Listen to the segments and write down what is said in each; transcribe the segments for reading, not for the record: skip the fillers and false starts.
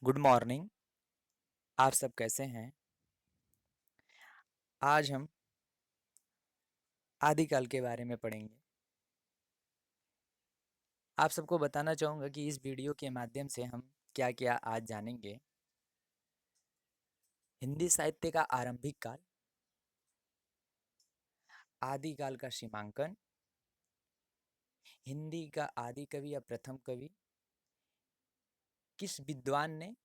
Good morning. आप सब कैसे हैं? आज हम आदिकाल के बारे में पढ़ेंगे। आप सबको बताना चाहूँगा कि इस वीडियो के माध्यम से हम क्या-क्या आज जानेंगे। हिंदी साहित्य का आरंभिक काल, आदिकाल का सीमांकन, हिंदी का आदि कवि या प्रथम कवि, किस विद्वान ने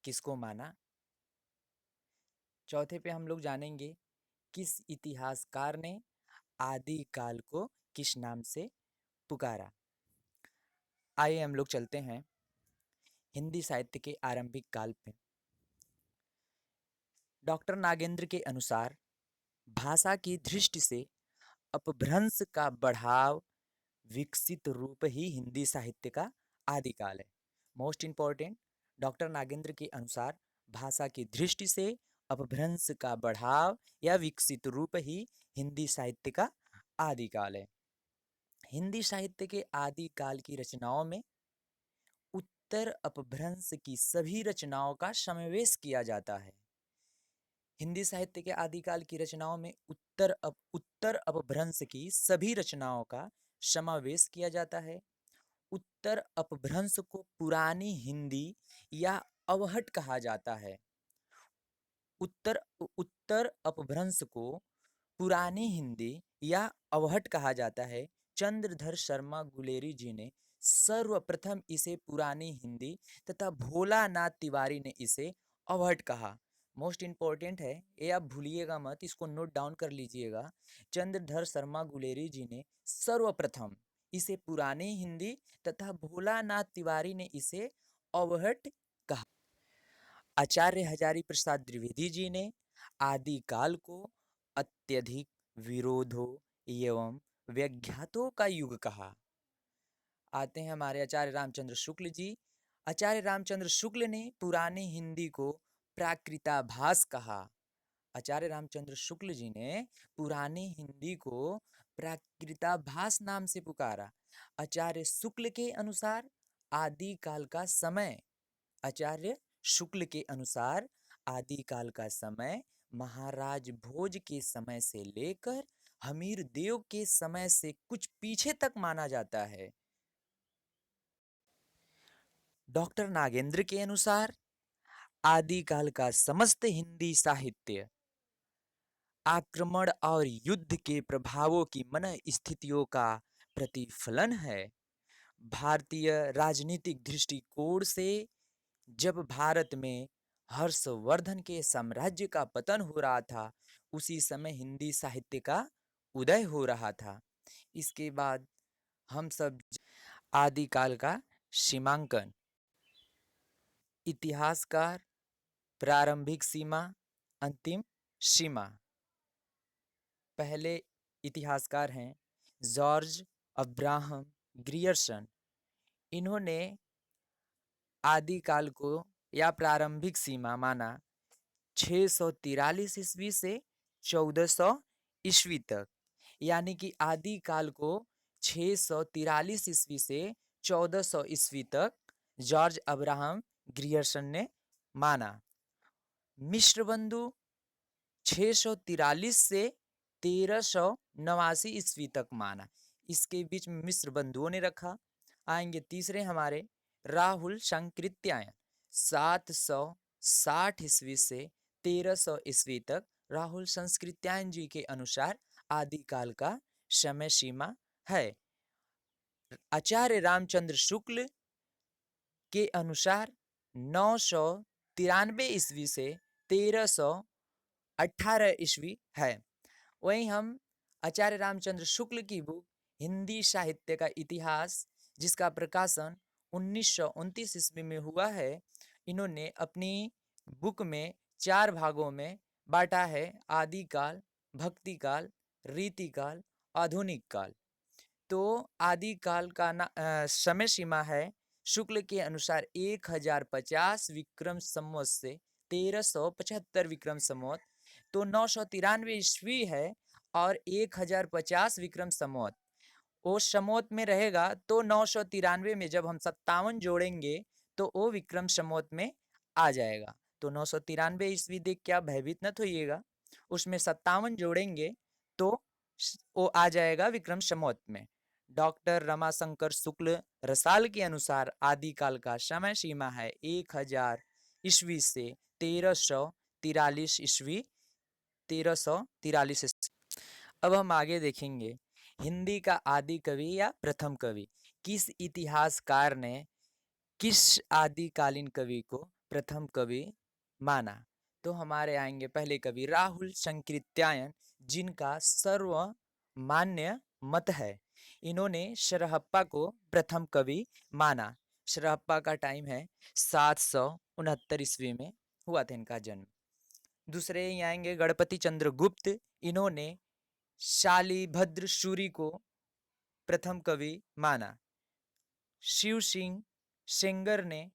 किसको माना। चौथे पे हम लोग जानेंगे किस इतिहासकार ने आदिकाल को किस नाम से पुकारा। आइए हम लोग चलते हैं हिंदी साहित्य के आरंभिक काल पे। डॉक्टर नागेंद्र के अनुसार भाषा की दृष्टि से अपभ्रंश का बढ़ाव विकसित रूप ही हिंदी साहित्य का आदिकाल है। मोस्ट इंपॉर्टेंट, डॉक्टर नागेंद्र के अनुसार भाषा की दृष्टि से अपभ्रंश का बढ़ाव या विकसित रूप ही हिंदी साहित्य का आदिकाल है। हिंदी साहित्य के आदिकाल की रचनाओं में उत्तर अपभ्रंश की सभी रचनाओं का समावेश किया जाता है। हिंदी साहित्य के आदिकाल की रचनाओं में उत्तर अपभ्रंश की सभी रचनाओं का समावेश किया जाता है। उत्तर अपभ्रंश को पुरानी हिंदी या अवहट कहा जाता है। उत्तर उत्तर अपभ्रंश को पुरानी हिंदी या अवहट कहा जाता है। चंद्रधर शर्मा गुलेरी जी ने सर्वप्रथम इसे पुरानी हिंदी तथा भोलानाथ तिवारी ने इसे अवहट कहा। मोस्ट इंपॉर्टेंट है, ये आप भूलिएगा मत, इसको नोट डाउन कर लीजिएगा। चंद्रधर शर्मा गुलेरी जी ने सर्वप्रथम इसे पुरानी हिंदी तथा भोलानाथ तिवारी ने इसे अवहट कहा। आचार्य हजारी प्रसाद द्विवेदी जी ने आदिकाल को अत्यधिक विरोधों एवं व्याघातों का युग कहा। आते हैं हमारे आचार्य रामचंद्र शुक्ल जी। आचार्य रामचंद्र शुक्ल ने पुरानी हिंदी को प्राकृताभास कहा। आचार्य रामचंद्र शुक्ल जी ने पुरानी हिंदी को प्राकृताभास नाम से पुकारा। आचार्य शुक्ल के अनुसार आदिकाल का समय आचार्य शुक्ल के अनुसार आदिकाल का समय महाराज भोज के समय से लेकर हमीर देव के समय से कुछ पीछे तक माना जाता है। डॉक्टर नागेंद्र के अनुसार आदिकाल का समस्त हिंदी साहित्य आक्रमण और युद्ध के प्रभावों की मन स्थितियों का प्रतिफलन है। भारतीय राजनीतिक दृष्टिकोण से जब भारत में हर्षवर्धन के साम्राज्य का पतन हो रहा था, उसी समय हिंदी साहित्य का उदय हो रहा था। इसके बाद हम सब आदिकाल का सीमांकन, इतिहासकार, प्रारंभिक सीमा, अंतिम सीमा। पहले इतिहासकार हैं जॉर्ज अब्राहम ग्रियर्सन। इन्होंने आदिकाल को या प्रारंभिक सीमा माना 643 ईस्वी से 1400 ईस्वी तक, यानी कि आदिकाल को 643 ईस्वी से 1400 ईस्वी तक जॉर्ज अब्राहम ग्रियर्सन ने माना। मिस्र बंधु 643 से 1389 ईस्वी तक माना। इसके बीच में मिस्र बंधुओं ने रखा। आएंगे तीसरे हमारे राहुल संकृत्यायन 760 ईस्वी से 1300 ईस्वी तक। राहुल संस्कृत्यायन जी के अनुसार आदिकाल का समय सीमा है। आचार्य रामचंद्र शुक्ल के अनुसार 993 ईस्वी से 1318 ईस्वी है। वहीं हम आचार्य रामचंद्र शुक्ल की बुक हिंदी साहित्य का इतिहास, जिसका प्रकाशन 1929 ईस्वी में हुआ है, इन्होंने अपनी बुक में 4 भागों में बांटा है: आदिकाल, भक्तिकाल, रीतिकाल, आधुनिक काल। तो आदिकाल का समय सीमा है शुक्ल के अनुसार 1050 विक्रम संवत से 1375 विक्रम संवत, तो 993 ईस्वी है और 1050 विक्रम संवत वो संवत में रहेगा। तो 993 में जब हम 57 जोड़ेंगे तो वो विक्रम संवत में आ जाएगा। तो 993 ईस्वी देख के आप भयभीत मत होइएगा, उसमें 57 जोड़ेंगे तो वो आ जाएगा विक्रम संवत में। डॉक्टर रमाशंकर शुक्ल रसाल के अनुसार आदिकाल का समय सीमा है 1000 ईस्वी से 1343 ईस्वी 1343 ईस्वी। अब हम आगे देखेंगे हिंदी का आदि कवि या प्रथम कवि। किस इतिहासकार ने किस आदिकालीन कवि को प्रथम कवि माना? तो हमारे आएंगे पहले कवि राहुल संकृत्यायन, जिनका सर्वमान्य मत है। इन्होंने शरहप्पा को प्रथम कवि माना। शरहप्पा का टाइम है 769 ईस्वी में हुआ था इनका जन्म। दूसरे ही आएंगे गणपति चंद्र गुप्त, इन्होंने शालिभद्र सूरी को प्रथम कवि माना। शिव सिंह सेंगर ने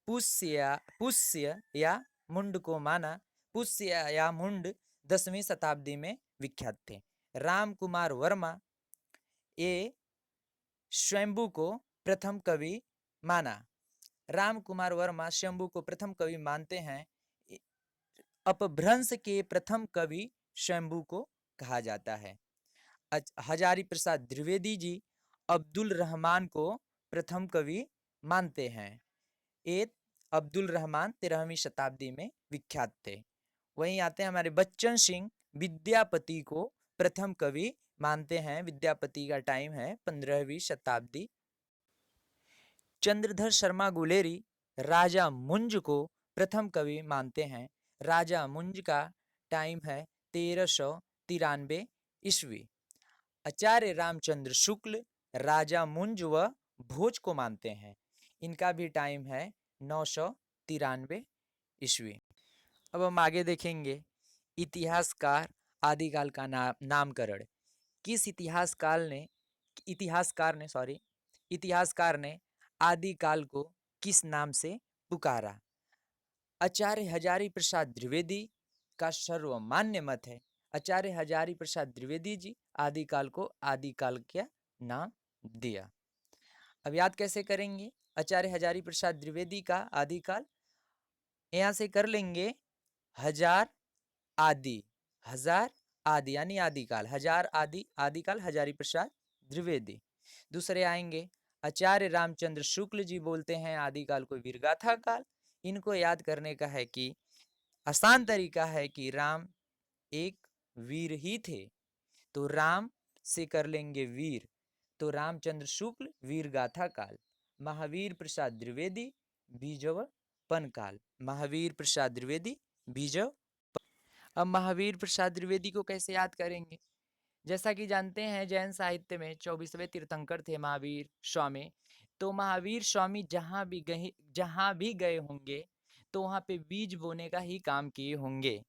पुष्य या मुंड को माना। पुष्य या मुंड 10वीं शताब्दी में विख्यात थे। राम कुमार वर्मा ये स्वयंभू को प्रथम कवि माना। राम कुमार वर्मा स्वयंभू को प्रथम कवि मानते हैं। अपभ्रंश के प्रथम कवि स्वयंभू को कहा जाता है। हजारी प्रसाद द्विवेदी जी अब्दुल रहमान को प्रथम कवि मानते हैं। ये अब्दुल रहमान 13वीं शताब्दी में विख्यात थे। वहीं आते हैं हमारे बच्चन सिंह विद्यापति को प्रथम कवि मानते हैं। विद्यापति का टाइम है 15वीं शताब्दी। चंद्रधर शर्मा गुलेरी राजा मुंज को प्रथम कवि मानते हैं। राजा मुंज का टाइम है 1393 ईस्वी। आचार्य रामचंद्र शुक्ल राजा मुंज व भोज को मानते हैं। इनका भी टाइम है 993 ईस्वी। अब हम आगे देखेंगे इतिहासकार आदिकाल का नामकरण। किस इतिहासकार ने आदिकाल को किस नाम से पुकारा? आचार्य हजारी प्रसाद द्विवेदी का सर्वमान्य मत है। आचार्य हजारी प्रसाद द्विवेदी जी आदिकाल को आदिकाल का नाम दिया। अब याद कैसे करेंगे आचार्य हजारी प्रसाद द्विवेदी का आदिकाल? यहाँ से कर लेंगे हजार आदि यानी आदिकाल। हजार आदि आदिकाल हजारी प्रसाद द्विवेदी। दूसरे आएंगे आचार्य रामचंद्र शुक्ल जी बोलते हैं आदिकाल को वीरगाथा काल। इनको याद करने का है कि आसान तरीका है कि राम एक वीर ही थे, तो राम से कर लेंगे वीर, तो रामचंद्र शुक्ल वीरगाथा काल। महावीर प्रसाद द्विवेदी बीजवपन काल। महावीर प्रसाद द्विवेदी बीजव। अब महावीर प्रसाद द्विवेदी को कैसे याद करेंगे? जैसा कि जानते हैं जैन साहित्य में 24वें तीर्थंकर थे महावीर स्वामी। तो महावीर स्वामी जहाँ भी गए होंगे तो वहाँ पे बीज बोने का ही काम किए होंगे।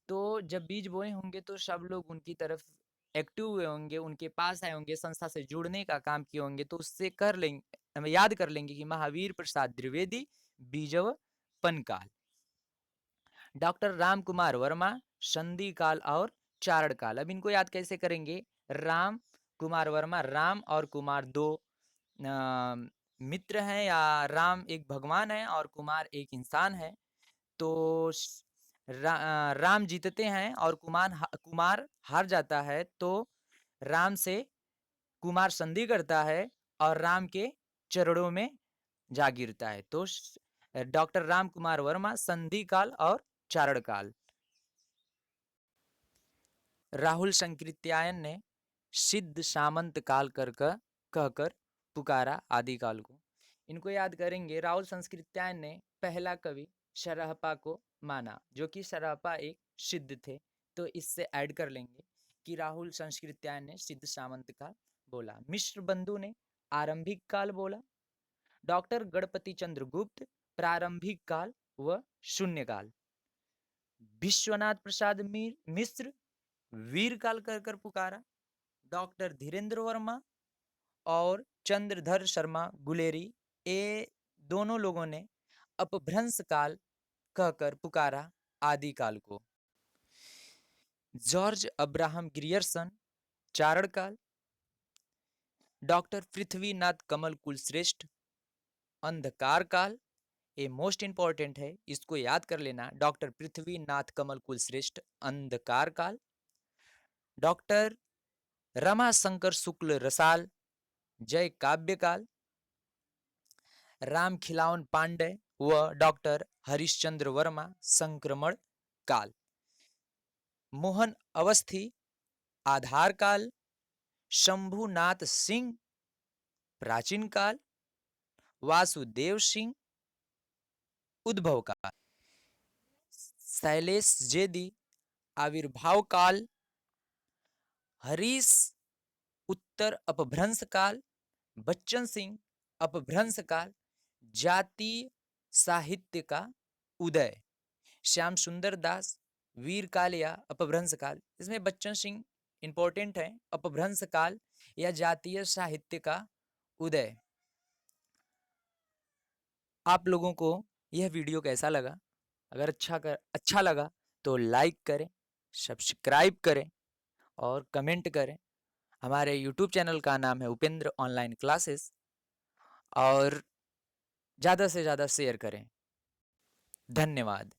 तो जब बीज बोए होंगे तो सब लोग उनकी तरफ एक्टिव हुए होंगे, उनके पास आए होंगे, संस्था से जुड़ने का काम किए होंगे। तो उससे कर लेंगे, याद कर लेंगे कि महावीर प्रसाद द्विवेदी बीजवपन काल। डॉक्टर राम कुमार वर्मा संधि काल और चारण काल। अब इनको याद कैसे करेंगे? राम कुमार वर्मा, राम और कुमार दो मित्र हैं, या राम एक भगवान है और कुमार एक इंसान है। तो राम जीतते हैं और कुमार हार जाता है। तो राम से कुमार संधि करता है और राम के चरणों में जा गिरता है। तो डॉक्टर राम कुमार वर्मा संधि काल और चारण काल। राहुल संकृत्यायन ने सिद्ध सामंत काल कहकर पुकारा आदिकाल को। इनको याद करेंगे। राहुल संकृत्यायन ने पहला कवि शरहप्पा को माना, जो कि शरहप्पा एक सिद्ध थे। तो इससे ऐड कर लेंगे कि राहुल संकृत्यायन ने सिद्ध सामंत काल बोला। मिश्र बंधु ने आरंभिक काल बोला। डॉक्टर गणपति चंद्र गुप्त प्रारंभिक काल व शून्य काल। विश्वनाथ प्रसाद मिश्र वीर काल कर पुकारा। डॉक्टर धीरेन्द्र वर्मा और चंद्रधर शर्मा गुलेरी, ये दोनों लोगों ने अपभ्रंश काल कहकर पुकारा आदिकाल को। जॉर्ज अब्राहम ग्रियर्सन चारण काल। डॉक्टर पृथ्वीनाथ कमल कुलश्रेष्ठ अंधकार काल। ये मोस्ट इंपॉर्टेंट है, इसको याद कर लेना। डॉक्टर पृथ्वीनाथ कमल कुलश्रेष्ठ अंधकार काल, डॉक्टर रमाशंकर शुक्ल रसाल जय काव्य काल, राम खिलावन पांडे व डॉक्टर हरिश्चंद्र वर्मा संक्रमण काल, मोहन अवस्थी आधार काल, शंभुनाथ सिंह प्राचीन काल, वासुदेव सिंह उद्भव काल, शैलेश जेदी आविर्भाव काल, हरीश उत्तर अपभ्रंश काल, बच्चन सिंह अपभ्रंश काल, जातीय साहित्य का उदय, श्याम सुंदर दास वीर काल या अपभ्रंश काल। इसमें बच्चन सिंह इंपॉर्टेंट है, अपभ्रंश काल या जातीय साहित्य का उदय। आप लोगों को यह वीडियो कैसा लगा? अगर अच्छा लगा तो लाइक करें, सब्सक्राइब करें और कमेंट करें। हमारे यूट्यूब चैनल का नाम है उपेंद्र ऑनलाइन क्लासेस, और ज़्यादा से ज़्यादा शेयर करें। धन्यवाद।